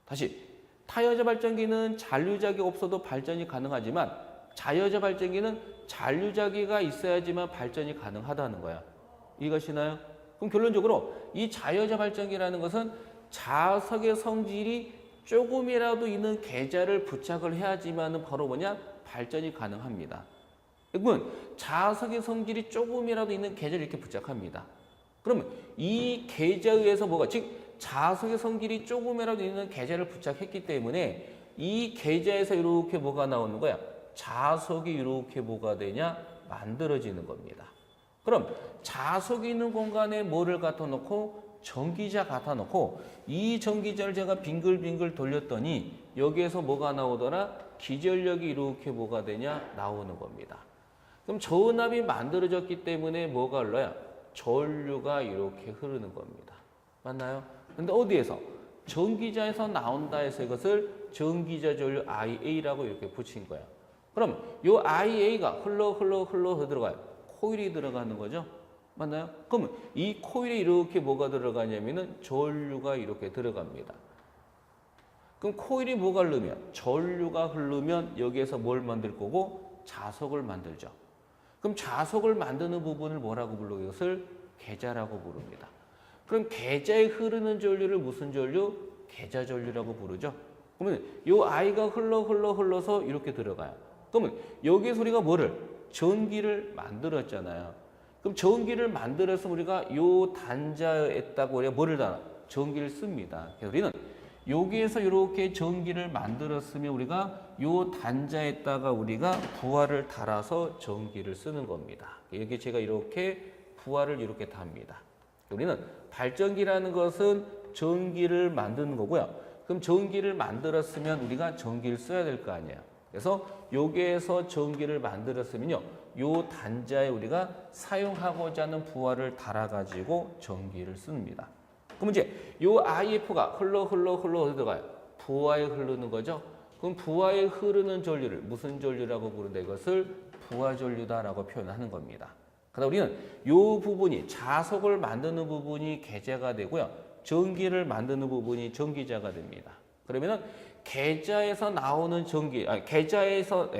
[SPEAKER 1] 다시, 타여자 발전기는 잔류자기가 없어도 발전이 가능하지만 자여자 발전기는 잔류자기가 있어야지만 발전이 가능하다는 거야. 이해가시나요? 그럼 결론적으로 이 자여자 발전기라는 것은 자석의 성질이 조금이라도 있는 계자를 부착을 해야지만 바로 뭐냐? 발전이 가능합니다. 그러면 자석의 성질이 조금이라도 있는 계자를 이렇게 부착합니다. 그러면 이 계자에 의해서 뭐가, 즉 자석의 성질이 조금이라도 있는 계자를 부착했기 때문에 이 계자에서 이렇게 뭐가 나오는 거야? 자석이 이렇게 뭐가 되냐? 만들어지는 겁니다. 그럼 자석이 있는 공간에 뭐를 갖다 놓고? 전기자 갖다 놓고 이 전기자를 제가 빙글빙글 돌렸더니 여기에서 뭐가 나오더라? 기전력이 이렇게 뭐가 되냐? 나오는 겁니다. 그럼 저은압이 만들어졌기 때문에 뭐가 흘러요? 전류가 이렇게 흐르는 겁니다. 맞나요? 근데 어디에서? 전기자에서 나온다 해서 이것을 전기자 전류 IA라고 이렇게 붙인 거야. 그럼 요 IA가 흘러 들어가요. 코일이 들어가는 거죠. 맞나요? 그러면 이 코일에 이렇게 뭐가 들어가냐면은 전류가 이렇게 들어갑니다. 그럼 코일이 뭐가 흐르면? 전류가 흐르면 여기에서 뭘 만들 거고? 자석을 만들죠. 그럼 자석을 만드는 부분을 뭐라고 불러요? 이것을 계자라고 부릅니다. 그럼 계자에 흐르는 전류를 무슨 전류? 계자 전류라고 부르죠. 그러면 요 I가 흘러서 이렇게 들어가요. 그러면 여기에서 우리가 뭐를? 전기를 만들었잖아요. 그럼 전기를 만들어서 우리가 요 단자에다가 우리가 뭐를 달아? 전기를 씁니다. 그래서 우리는 여기에서 이렇게 전기를 만들었으면 우리가 요 단자에다가 우리가 부하를 달아서 전기를 쓰는 겁니다. 여기 제가 이렇게 부하를 이렇게 답니다. 우리는 발전기라는 것은 전기를 만드는 거고요. 그럼 전기를 만들었으면 우리가 전기를 써야 될 거 아니에요. 그래서 여기에서 전기를 만들었으면요. 요 단자에 우리가 사용하고자 하는 부하를 달아가지고 전기를 씁니다. 그럼 이제 요 IF가 흘러 들어가요. 부하에 흐르는 거죠. 그럼 부하에 흐르는 전류를 무슨 전류라고 부른다? 이것을 부하 전류다라고 표현하는 겁니다. 그러다 우리는 요 부분이 자석을 만드는 부분이 계자가 되고요. 전기를 만드는 부분이 전기자가 됩니다. 그러면은 계자에서 나오는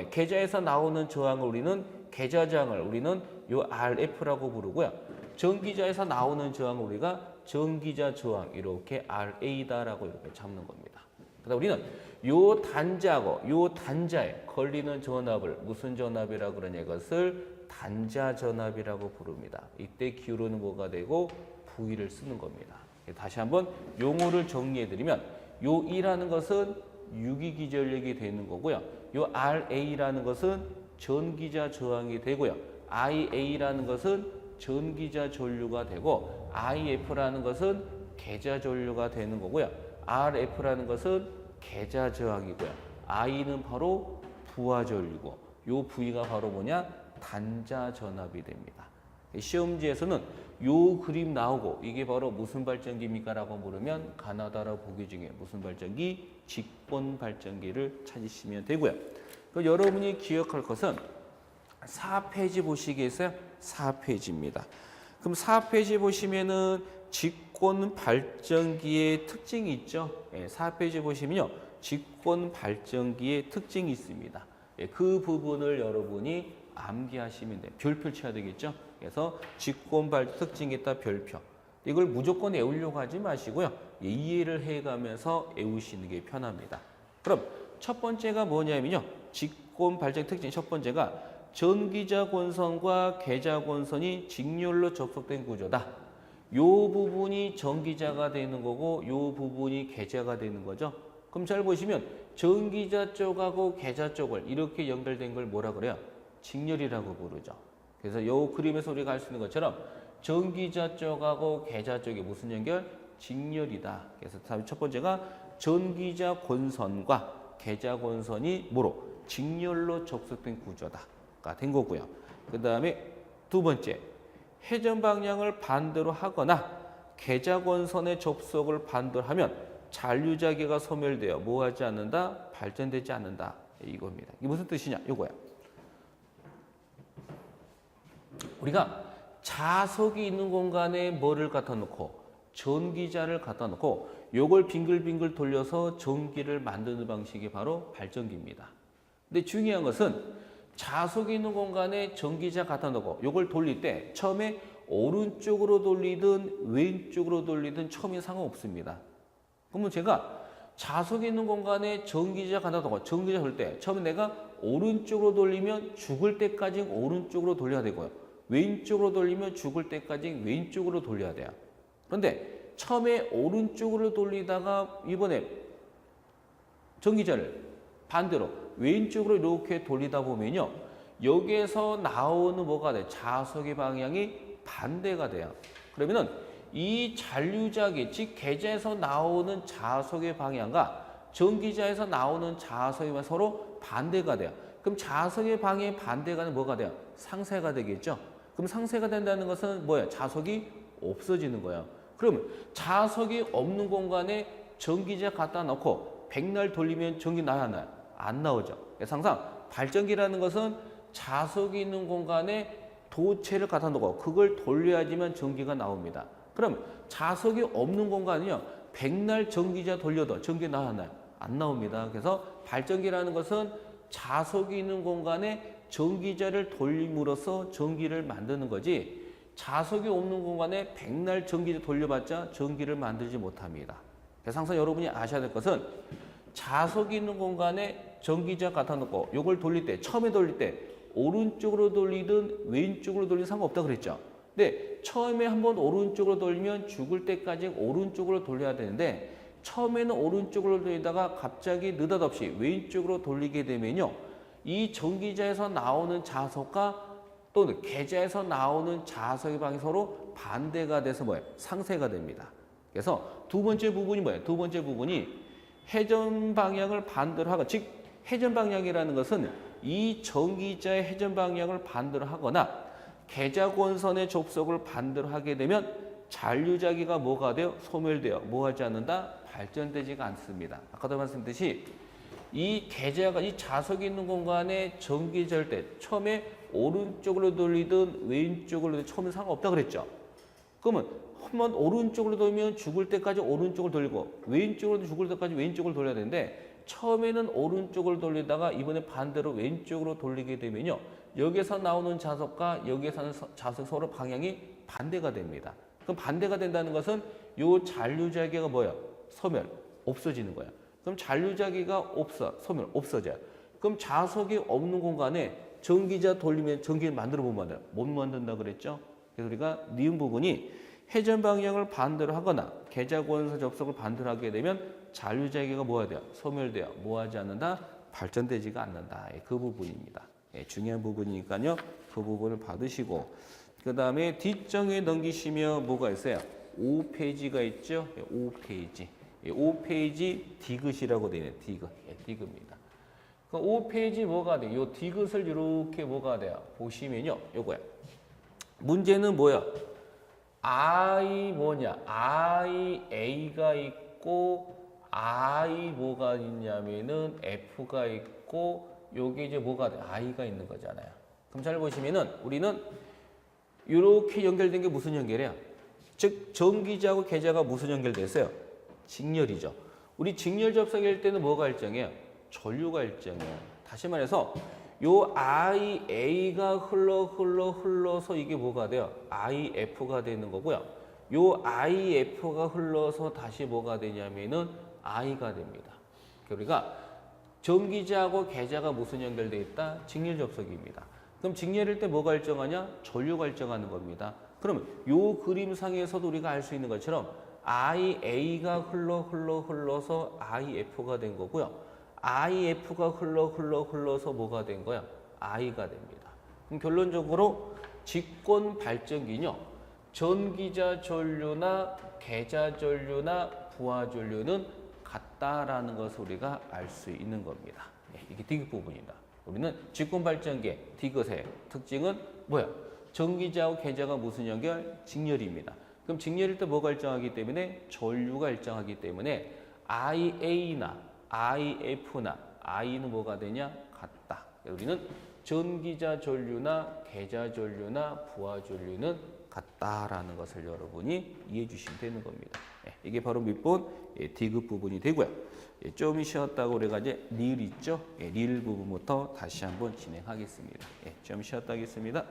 [SPEAKER 1] 계자에서 나오는 저항을 우리는 계자 저항을 우리는 요 RF라고 부르고요. 전기자에서 나오는 저항을 우리가 전기자 저항 이렇게 RA다라고 이렇게 잡는 겁니다. 그래서 우리는 요 단자하고 요 단자에 걸리는 전압을 무슨 전압이라고 그러냐? 이것을 단자 전압이라고 부릅니다. 이때 기울어는 뭐가 되고 V를 쓰는 겁니다. 다시 한번 용어를 정리해드리면 요 E라는 것은 유기기전력이 되는 거고요. 요 RA라는 것은 전기자 저항이 되고요. IA라는 것은 전기자 전류가 되고 IF라는 것은 계자 전류가 되는 거고요. RF라는 것은 계자 저항이고요. I는 바로 부하 전류고 요 V가 바로 뭐냐? 단자 전압이 됩니다. 시험지에서는 요 그림 나오고 이게 바로 무슨 발전기입니까? 라고 물으면 가나다라 보기 중에 무슨 발전기? 직권 발전기를 찾으시면 되고요. 여러분이 기억할 것은 4페이지 보시겠어요? 4페이지입니다. 그럼 4페이지 보시면은 직권 발전기의 특징이 있죠. 4페이지 보시면요. 직권 발전기의 특징이 있습니다. 그 부분을 여러분이 암기하시면 돼요. 별표 쳐야 되겠죠. 그래서 직권 발전 특징이 있다 별표. 이걸 무조건 외우려고 하지 마시고요. 이해를 해가면서 외우시는 게 편합니다. 그럼 첫 번째가 뭐냐면요. 직권 발전 특징 첫 번째가 전기자 권선과 계자 권선이 직렬로 접속된 구조다. 요 부분이 전기자가 되는 거고 요 부분이 계자가 되는 거죠. 그럼 잘 보시면 전기자 쪽하고 계자 쪽을 이렇게 연결된 걸 뭐라 그래요? 직렬이라고 부르죠. 그래서 요 그림에서 우리가 알 수 있는 것처럼 전기자 쪽하고 계자 쪽이 무슨 연결? 직렬이다. 그래서 첫 번째가 전기자 권선과 계자 권선이 뭐로? 직렬로 접속된 구조다가 된 거고요. 그 다음에 두 번째, 회전 방향을 반대로 하거나 계자 권선의 접속을 반대로 하면 잔류자계가 소멸되어 뭐하지 않는다? 발전되지 않는다. 이겁니다. 이게 무슨 뜻이냐? 이거야. 우리가 자석이 있는 공간에 뭐를 갖다 놓고 전기자를 갖다 놓고 요걸 빙글빙글 돌려서 전기를 만드는 방식이 바로 발전기입니다. 근데 중요한 것은 자석이 있는 공간에 전기자 갖다 놓고 요걸 돌릴 때 처음에 오른쪽으로 돌리든 왼쪽으로 돌리든 처음에 상관없습니다. 그러면 제가 자석이 있는 공간에 전기자 갖다 놓고 전기자 돌 때 처음에 내가 오른쪽으로 돌리면 죽을 때까지 오른쪽으로 돌려야 되고요. 왼쪽으로 돌리면 죽을 때까지 왼쪽으로 돌려야 돼요. 그런데 처음에 오른쪽으로 돌리다가 이번에 전기자를 반대로 왼쪽으로 이렇게 돌리다 보면요. 여기에서 나오는 뭐가 돼? 자석의 방향이 반대가 돼요. 그러면은 이 잔류자기, 즉 계자에서 나오는 자석의 방향과 전기자에서 나오는 자석의 방향이 서로 반대가 돼요. 그럼 자석의 방향이 반대가 되면 뭐가 돼요? 상쇄가 되겠죠. 그럼 상쇄가 된다는 것은 뭐예요? 자석이 없어지는 거예요. 그러면 자석이 없는 공간에 전기자 갖다 놓고 백날 돌리면 전기 나야 안 나요? 안 나오죠. 그래서 항상 발전기라는 것은 자석이 있는 공간에 도체를 갖다 놓고 그걸 돌려야지만 전기가 나옵니다. 그럼 자석이 없는 공간은요, 백날 전기자 돌려도 전기 나오나요? 안 나옵니다. 그래서 발전기라는 것은 자석이 있는 공간에 전기자를 돌림으로써 전기를 만드는 거지, 자석이 없는 공간에 백날 전기를 돌려봤자 전기를 만들지 못합니다. 그래서 항상 여러분이 아셔야 될 것은 자석이 있는 공간에 전기자 갖다 놓고 이걸 돌릴 때, 처음에 돌릴 때 오른쪽으로 돌리든 왼쪽으로 돌리든 상관없다 그랬죠. 근데 처음에 한번 오른쪽으로 돌리면 죽을 때까지 오른쪽으로 돌려야 되는데, 처음에는 오른쪽으로 돌리다가 갑자기 느닷없이 왼쪽으로 돌리게 되면요, 이 전기자에서 나오는 자석과 또는 계좌에서 나오는 자석의 방향이 서로 반대가 돼서 뭐예요? 상쇄가 됩니다. 그래서 두 번째 부분이 뭐예요? 두 번째 부분이 회전 방향을 반대로 하고, 즉 회전 방향이라는 것은 이 전기자의 회전 방향을 반대로 하거나 계좌 권선의 접속을 반대로 하게 되면 잔류자기가 뭐가 돼요? 소멸돼요. 뭐하지 않는다? 발전되지가 않습니다. 아까도 말씀드렸듯이 이 계좌가, 이 자석이 있는 공간에 전기자일 때 처음에 오른쪽으로 돌리든 왼쪽으로 돌리든 처음에 상관없다 그랬죠. 그러면 한번 오른쪽으로 돌면 죽을 때까지 오른쪽을 돌리고 왼쪽으로 죽을 때까지 왼쪽을 돌려야 되는데, 처음에는 오른쪽을 돌리다가 이번에 반대로 왼쪽으로 돌리게 되면요, 여기서 나오는 자석과 여기서 나오는 자석 서로 방향이 반대가 됩니다. 그럼 반대가 된다는 것은 요 잔류자기가 뭐예요? 소멸, 없어지는 거예요. 그럼 잔류자기가 소멸, 없어져요. 그럼 자석이 없는 공간에 전기자 돌리면 전기를 만들어 못 만들어요? 못 만든다 그랬죠? 그래서 우리가 니은 부분이 회전 방향을 반대로 하거나 계좌 권선 접속을 반대로 하게 되면 잔류자기가 뭐가 돼요? 소멸돼요. 뭐하지 않는다? 발전되지가 않는다. 그 부분입니다. 중요한 부분이니까요. 그 부분을 받으시고, 그 다음에 뒷정에 넘기시면 뭐가 있어요? 5페이지가 있죠? 5페이지. 5페이지 디귿이라고 되어 있네요. 디귿. 디귿입니다. 그 5페이지 뭐가 돼요? 요 디귿을 이렇게 뭐가 돼요? 보시면요. 요거야. 문제는 뭐야? I 뭐냐? I A가 있고, I 뭐가 있냐면은 F가 있고, 요게 이제 뭐가 돼? I가 있는 거잖아요. 그럼 잘 보시면은 우리는 이렇게 연결된 게 무슨 연결이야? 즉 전기자하고 계좌가 무슨 연결됐어요? 직렬이죠. 우리 직렬 접속일 때는 뭐가 일정해요? 전류가 일정해요. 다시 말해서 요 IA가 흘러서 이게 뭐가 돼요? IF가 되는 거고요. 요 IF가 흘러서 다시 뭐가 되냐면은 I가 됩니다. 그러니까 전기자하고 계좌가 무슨 연결되어 있다? 직렬 접속입니다. 그럼 직렬일 때 뭐가 일정하냐? 전류가 일정하는 겁니다. 그러면 요 그림상에서도 우리가 알 수 있는 것처럼 IA가 흘러서 IF가 된 거고요. IF가 흘러서 뭐가 된 거야? I가 됩니다. 그럼 결론적으로 직권 발전기는요, 전기자 전류나 계좌 전류나 부하 전류는 같다라는 것을 우리가 알 수 있는 겁니다. 이게 디귿 부분입니다. 우리는 직권 발전기의 디귿의 특징은 뭐야? 전기자하고 계좌가 무슨 연결? 직렬입니다. 그럼 직렬일 때 뭐가 일정하기 때문에? 전류가 일정하기 때문에 IA나 IF나 I는 뭐가 되냐? 같다. 우리는 전기자 전류나 계좌 전류나 부하 전류는 같다라는 것을 여러분이 이해해 주시면 되는 겁니다. 이게 바로 몇 번? 디귿 부분이 되고요. 좀 쉬었다고 우리가 이제 릴 있죠? 릴 부분부터 다시 한번 진행하겠습니다. 좀 쉬었다 하겠습니다.